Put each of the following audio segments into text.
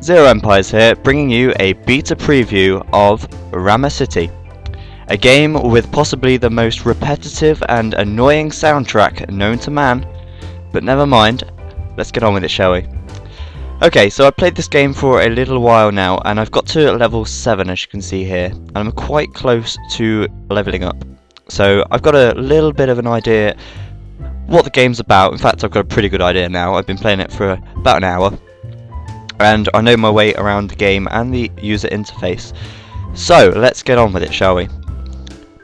Zero Empires here, bringing you a beta preview of Ramacity, a game with possibly the most repetitive and annoying soundtrack known to man, but never mind, let's get on with it, shall we? Okay, so I've played this game for a little while now, and I've got to level 7 as you can see here, and I'm quite close to leveling up. So I've got a little bit of an idea what the game's about. In fact, I've got a pretty good idea now. I've been playing it for about an hour, and I know my way around the game and the user interface. So let's get on with it, shall we?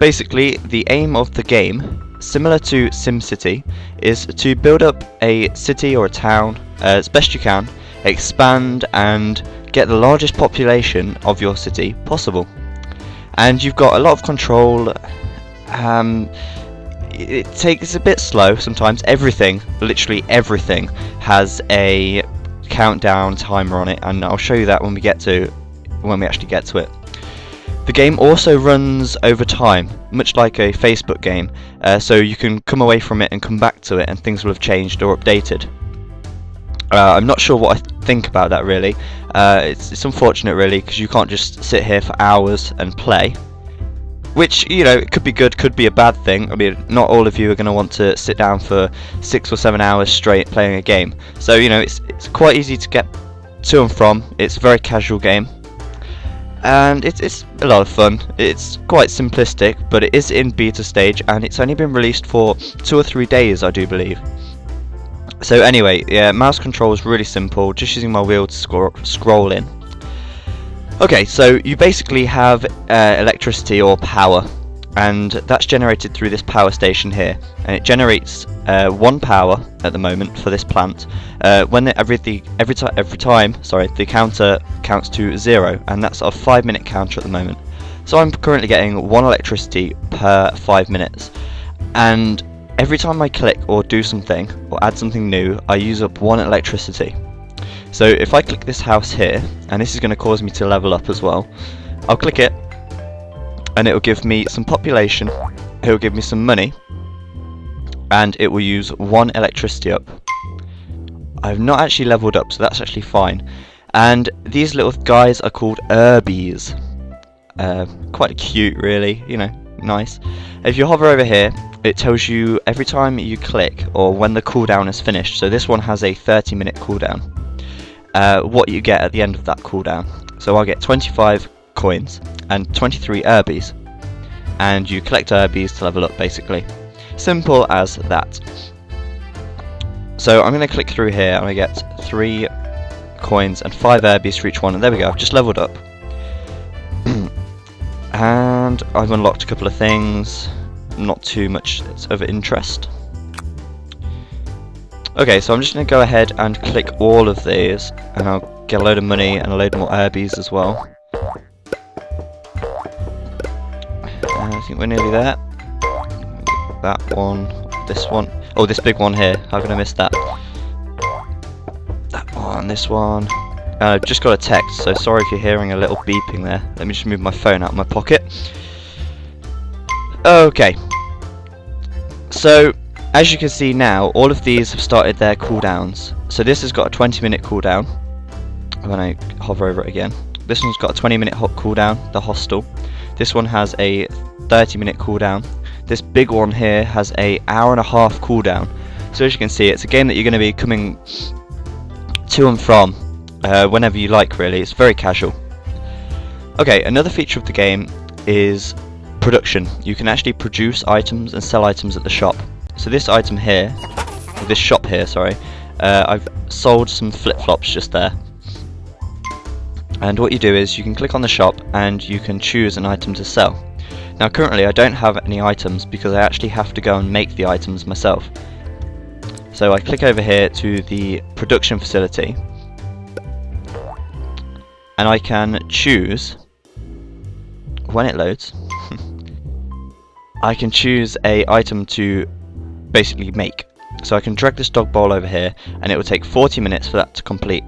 Basically, the aim of the game, similar to SimCity, is to build up a city or a town as best you can, expand and get the largest population of your city possible. And you've got a lot of control. It takes a bit slow sometimes. Everything, literally everything, has a countdown timer on it, and I'll show you that when we actually get to it. The game also runs over time, much like a Facebook game, so you can come away from it and come back to it and things will have changed or updated. I'm not sure what I think about that really. It's unfortunate really, because you can't just sit here for hours and play, which, you know, it could be good, could be a bad thing. I mean, not all of you are going to want to sit down for 6 or 7 hours straight playing a game. So, you know, it's quite easy to get to and from. It's a very casual game, and it's a lot of fun. It's quite simplistic, but it is in beta stage, and it's only been released for 2 or 3 days, I do believe. So anyway, yeah, mouse control is really simple, just using my wheel to scroll in. Okay, so you basically have electricity or power, and that's generated through this power station here, and it generates 1 power at the moment for this plant. When every time the counter counts to 0, and that's a 5-minute counter at the moment. So I'm currently getting 1 electricity per 5 minutes, and every time I click or do something or add something new, I use up 1 electricity. So if I click this house here, and this is going to cause me to level up as well, I'll click it, and it will give me some population, it will give me some money, and it will use 1 electricity up. I've not actually leveled up, so that's actually fine. And these little guys are called herbies. Quite cute really, you know, nice. If you hover over here, it tells you every time you click or when the cooldown is finished. So this one has a 30-minute cooldown. What you get at the end of that cooldown. So I get 25 coins and 23 herbies, and you collect herbies to level up basically. Simple as that. So I'm going to click through here and I get 3 coins and 5 herbies for each one, and there we go, I've just leveled up. And I've unlocked a couple of things, not too much of interest. Okay, so I'm just going to go ahead and click all of these, and I'll get a load of money and a load more herbies as well. I think we're nearly there. That one, this one. Oh, this big one here. How can I miss that? That one, this one. I've just got a text, so sorry if you're hearing a little beeping there. Let me just move my phone out of my pocket. Okay. So, as you can see now, all of these have started their cooldowns. So this has got a 20-minute cooldown. When I hover over it again. This one's got a 20-minute cooldown, the hostel. This one has a 30-minute cooldown. This big one here has a 1.5-hour cooldown. So as you can see, it's a game that you're going to be coming to and from whenever you like really. It's very casual. Okay, another feature of the game is production. You can actually produce items and sell items at the shop. So this item here, this shop here, sorry, I've sold some flip-flops just there. And what you do is you can click on the shop and you can choose an item to sell. Now currently I don't have any items because I actually have to go and make the items myself. So I click over here to the production facility, and I can choose, when it loads, I can choose a item to basically make. So I can drag this dog bowl over here, and it will take 40 minutes for that to complete.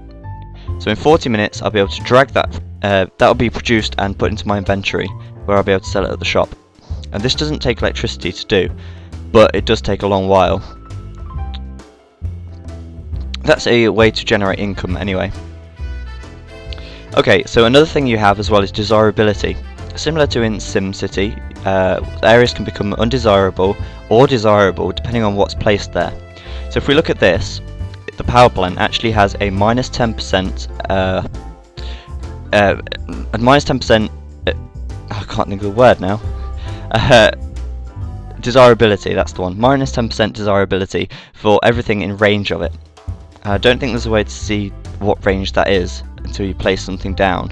So in 40 minutes I'll be able to drag that, that'll be produced and put into my inventory, where I'll be able to sell it at the shop. And this doesn't take electricity to do, but it does take a long while. That's a way to generate income anyway. Okay, so another thing you have as well is desirability. Similar to in SimCity, areas can become undesirable or desirable depending on what's placed there. So if we look at this, the power plant actually has a minus 10%, minus 10%, I can't think of the word now, desirability, that's the one, minus 10% desirability for everything in range of it. I don't think there's a way to see what range that is until you place something down.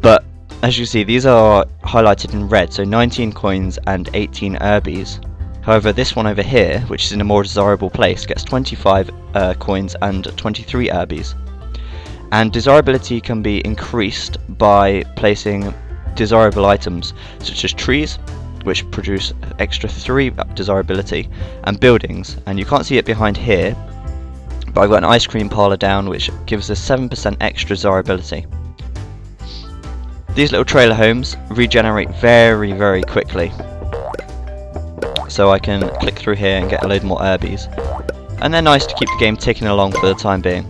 But as you see, these are highlighted in red, so 19 coins and 18 Urbies. However, this one over here, which is in a more desirable place, gets 25 coins and 23 Urbies. And desirability can be increased by placing desirable items, such as trees, which produce extra 3 desirability, and buildings. And you can't see it behind here, but I've got an ice cream parlour down, which gives us 7% extra desirability. These little trailer homes regenerate very, very quickly. So I can click through here and get a load more Urbies. And they're nice to keep the game ticking along for the time being.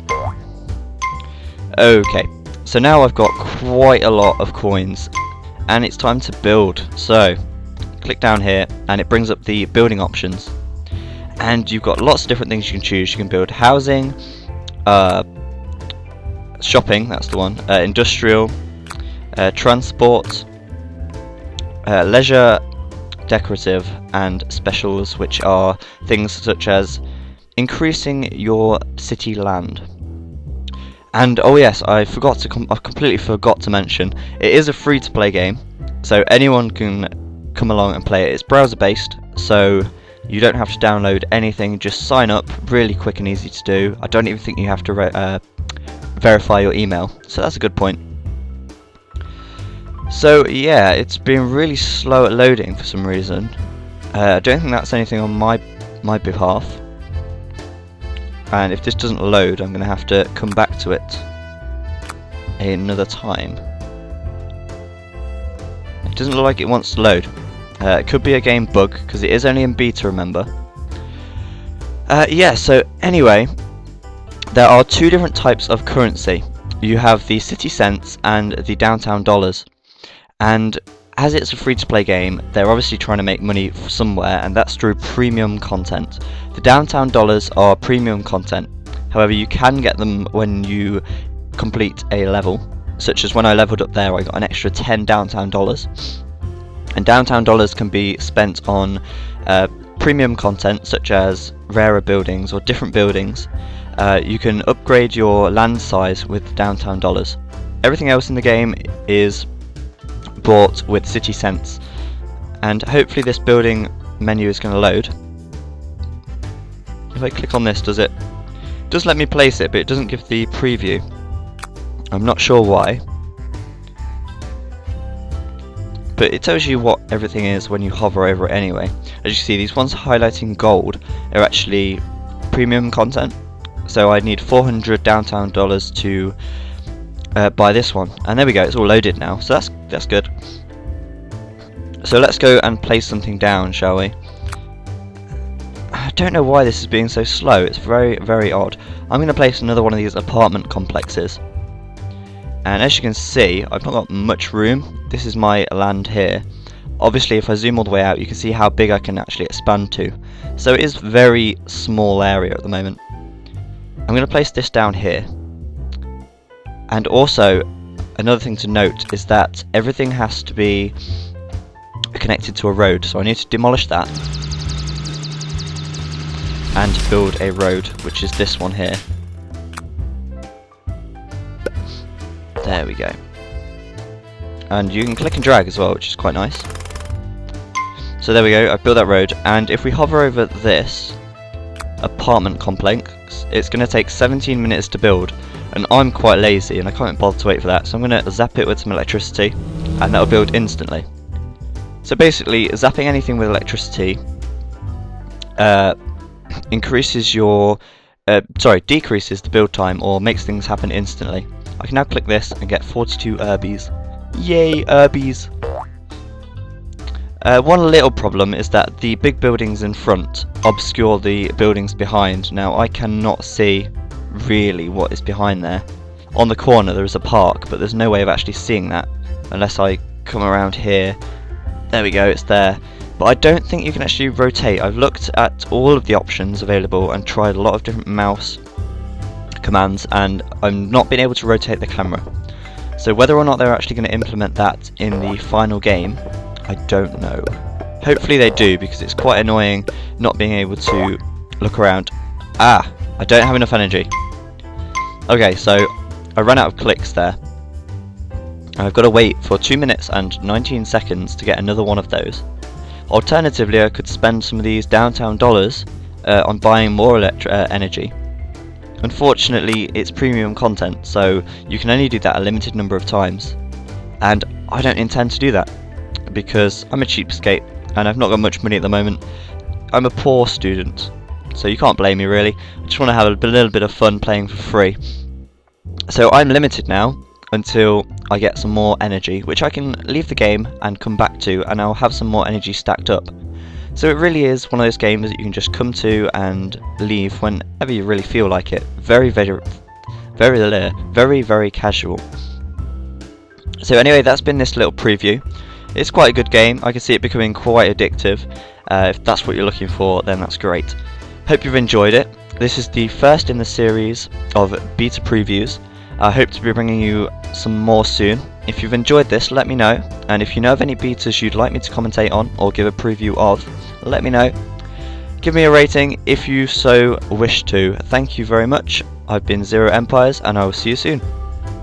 Okay, so now I've got quite a lot of coins, and it's time to build. So, click down here, and it brings up the building options. And you've got lots of different things you can choose. You can build housing, shopping, that's the one, industrial, transport, leisure, decorative, and specials, which are things such as increasing your city land. And oh yes, I completely forgot to mention, it is a free-to-play game, so anyone can come along and play it. It's browser-based, so you don't have to download anything, just sign up, really quick and easy to do. I don't even think you have to verify your email, so that's a good point. So yeah, it's been really slow at loading for some reason. I don't think that's anything on my behalf. And if this doesn't load, I'm going to have to come back to it another time. It doesn't look like it wants to load. It could be a game bug, because it is only in beta, remember. Yeah, so anyway, there are 2 different types of currency. You have the city cents and the downtown dollars. And as it's a free-to-play game, they're obviously trying to make money somewhere, and that's through premium content. The downtown dollars are premium content. However, you can get them when you complete a level, such as when I leveled up there, I got an extra 10 downtown dollars. And downtown dollars can be spent on premium content, such as rarer buildings or different buildings. You can upgrade your land size with downtown dollars. Everything else in the game is bought with city cents. And hopefully this building menu is going to load. If I click on this, it does let me place it, but it doesn't give the preview. I'm not sure why. But it tells you what everything is when you hover over it anyway. As you see, these ones highlighting gold are actually premium content. So I need 400 downtown dollars to buy this one. And there we go, it's all loaded now. So that's good. So let's go and place something down, shall we? I don't know why this is being so slow. It's very, very odd. I'm going to place another one of these apartment complexes. And as you can see, I've not got much room. This is my land here. Obviously, if I zoom all the way out, you can see how big I can actually expand to. So it is a very small area at the moment. I'm going to place this down here. And also, another thing to note is that everything has to be connected to a road. So I need to demolish that and build a road, which is this one here. There we go. And you can click and drag as well, which is quite nice. So there we go, I've built that road, and if we hover over this apartment complex, it's going to take 17 minutes to build, and I'm quite lazy and I can't bother to wait for that, so I'm going to zap it with some electricity, and that'll build instantly. So basically, zapping anything with electricity decreases the build time, or makes things happen instantly. I can now click this and get 42 Urbies. Yay, Urbies! One little problem is that the big buildings in front obscure the buildings behind. Now I cannot see really what is behind there. on the corner there is a park, but there's no way of actually seeing that unless I come around here. There we go, it's there. But I don't think you can actually rotate. I've looked at all of the options available and tried a lot of different mouse commands, and I'm not being able to rotate the camera. So whether or not they're actually going to implement that in the final game, I don't know. Hopefully they do, because it's quite annoying not being able to look around. Ah, I don't have enough energy. Okay, so I ran out of clicks there. I've got to wait for 2 minutes and 19 seconds to get another one of those. Alternatively, I could spend some of these downtown dollars on buying more energy. Unfortunately, it's premium content, so you can only do that a limited number of times. And I don't intend to do that, because I'm a cheapskate and I've not got much money at the moment. I'm a poor student, so you can't blame me really. I just want to have a little bit of fun playing for free. So I'm limited now until I get some more energy, which I can leave the game and come back to, and I'll have some more energy stacked up. So it really is one of those games that you can just come to and leave whenever you really feel like it. Very casual. So anyway, that's been this little preview. It's quite a good game. I can see it becoming quite addictive. If that's what you're looking for, then that's great. Hope you've enjoyed it. This is the first in the series of beta previews. I hope to be bringing you some more soon. If you've enjoyed this, let me know, and if you know of any betas you'd like me to commentate on or give a preview of, let me know. Give me a rating if you so wish to. Thank you very much. I've been Zero Empires, and I will see you soon.